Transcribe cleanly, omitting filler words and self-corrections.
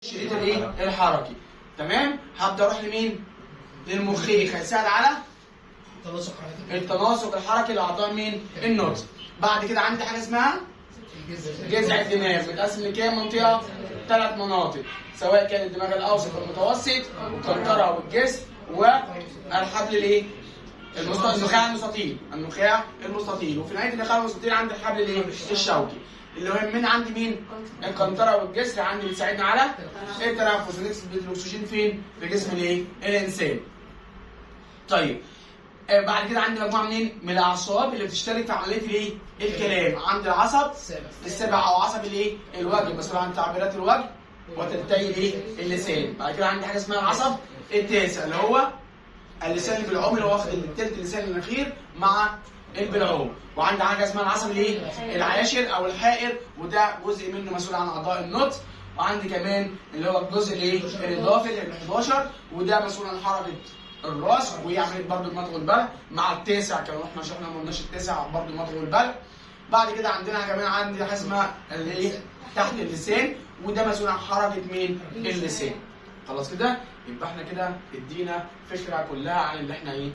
الشريط الايه؟ الحركي. تمام؟ هبدا اروح لمين؟ للمخيخ، هيساعد على التناسق الحركي لاعضاء مين؟ النطق. بعد كده عندي حاجه اسمها جذع الدماغ، متقسم لكام منطقه؟ 3 مناطق، سواء كان الدماغ الاوسط والمتوسط والقنطره والجسم والحبل الايه؟ النخاع المستطيل، النخاع المستطيل. وفي نهايه النخاع المستطيل عندي الحبل الايه؟ الشوكي، اللي هو من عندي مين؟ القنطره والجسر عندي بتساعدنا على التنفس ونسبه الاكسجين فين؟ في جسم الايه؟ الانسان. طيب بعد كده عندي مجموعه منين؟ من الاعصاب اللي بتشترك في عمليه الايه؟ الكلام. عندي العصب السابع او عصب الايه؟ الوجه، مسؤول عن تعبيرات الوجه وتنتهي الايه؟ اللسان. بعد كده عندي حاجه اسمها العصب التاسع اللي هو اللسان البلعوم، اللي هو واخد التلت اللسان الاخير مع البلعوم. وعندي حاجه اسمها العصب الايه؟ العاشر او الحائر، وده جزء منه مسؤول عن اعضاء النطق. وعندي كمان اللي هو الجزء الايه؟ الاضافي ال 11، وده مسؤول عن حركه الراس وهي عمليه برضه المضغ والبلع، مع التاسع كمان احنا شفنا ما قلناش التاسع برضه المضغ والبلع. بعد كده عندنا كمان عندي حاجه اسمها الايه؟ تحت اللسان، وده مسؤول عن حركه مين؟ اللسان. خلاص كده؟ يبقى احنا كده ادينا فكره كلها عن اللي احنا ايه؟